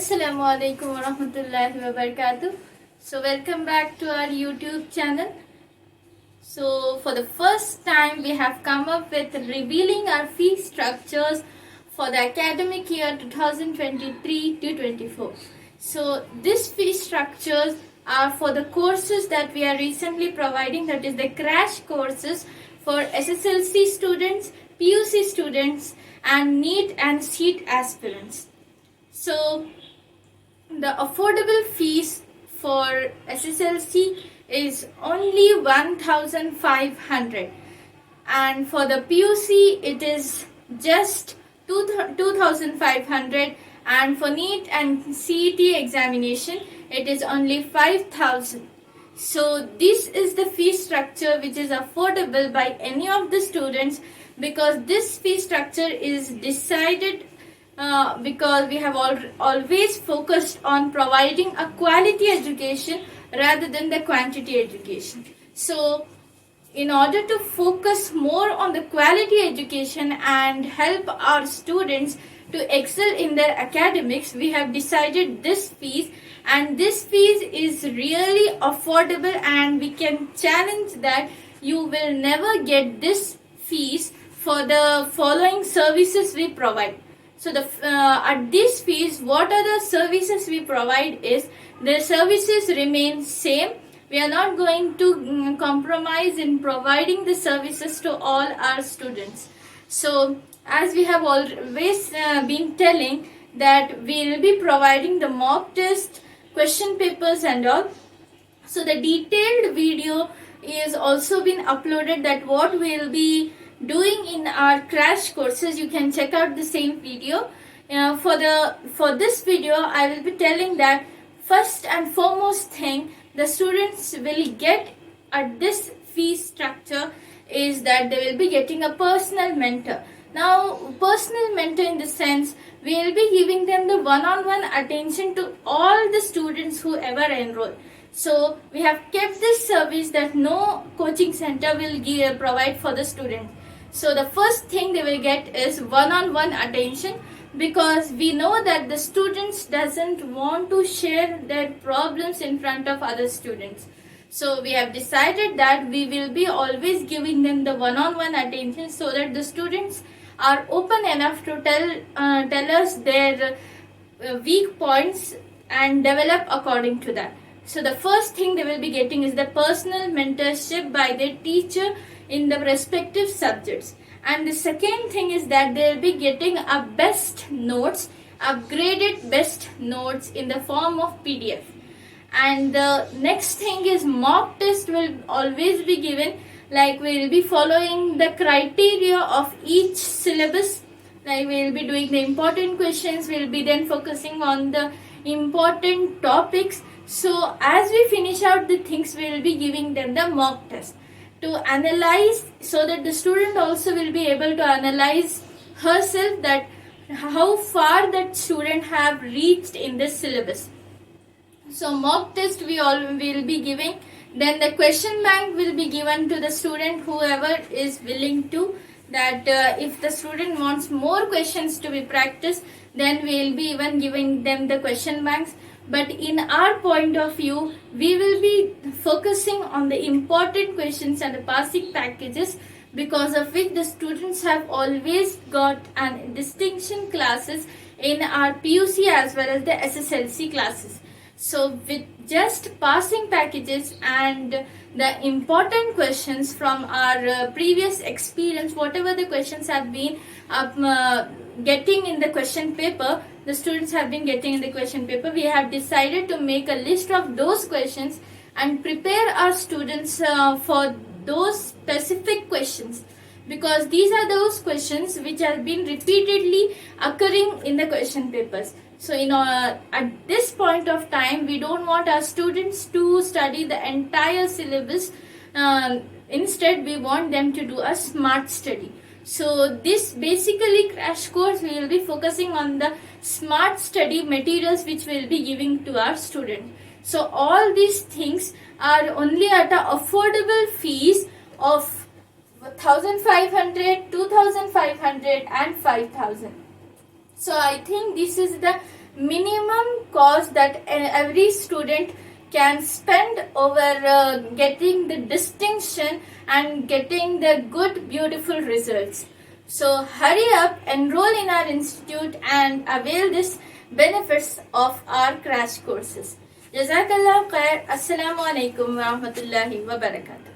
Assalamu alaikum warahmatullahi wabarakatuh. So welcome back to our YouTube channel. So for the first time we have come up with revealing our fee structures for the academic year 2023 to 24. So these fee structures are for the courses that we are recently providing, that is the crash courses for SSLC students, PUC students and NEET and SEET aspirants. So the affordable fees for SSLC is only 1,500 and for the PUC it is just 2,500 and for NEET and CET examination it is only 5,000. So this is the fee structure which is affordable by any of the students, because this fee structure is decided because we have always focused on providing a quality education rather than the quantity education. So in order to focus more on the quality education and help our students to excel in their academics, we have decided this fees, and this fees is really affordable, and we can challenge that you will never get this fees for the following services we provide. So at these fees, what are the services we provide is the services remain same. We are not going to compromise in providing the services to all our students. So as we have always been telling that we will be providing the mock test, question papers and all. So the detailed video is also been uploaded, that what we will be doing in our crash courses. You can check out the same video. For this video I will be telling that first and foremost thing the students will get at this fee structure is that they will be getting a personal mentor. Now personal mentor in the sense we will be giving them the one-on-one attention to all the students who ever enroll. So we have kept this service that no coaching center will provide for the student. So the first thing they will get is one-on-one attention, because we know that the students doesn't want to share their problems in front of other students. So we have decided that we will be always giving them the one-on-one attention, so that the students are open enough to tell us their weak points and develop according to that. So the first thing they will be getting is the personal mentorship by their teacher in the respective subjects. And the second thing is that they will be getting a best notes, upgraded best notes in the form of PDF. And the next thing is mock test will always be given, like we will be following the criteria of each syllabus. Like we will be doing the important questions, we will be then focusing on the important topics. So as we finish out the things, we will be giving them the mock test to analyze, so that the student also will be able to analyze herself that how far that student have reached in this syllabus. So mock test we all will be giving. Then the question bank will be given to the student, whoever is willing to, that if the student wants more questions to be practiced, then we will be even giving them the question banks. But in our point of view, we will be focusing on the important questions and the passing packages, because of which the students have always got an distinction classes in our PUC as well as the SSLC classes. So with just passing packages and the important questions from our previous experience, whatever the questions have been getting in the question paper, the students have been getting in the question paper, we have decided to make a list of those questions and prepare our students for those specific questions, because these are those questions which have been repeatedly occurring in the question papers. So at this point of time, we don't want our students to study the entire syllabus. Instead, we want them to do a smart study. So this basically crash course, we will be focusing on the smart study materials which we will be giving to our students. So all these things are only at an affordable fees of 1,500, 2,500 and 5,000. So I think this is the minimum cost that every student can spend over getting the distinction and getting the good beautiful results. So hurry up, enroll in our institute and avail this benefits of our crash courses. Jazakallah khair. Assalamu alaikum wa rahmatullahi wa barakatuh.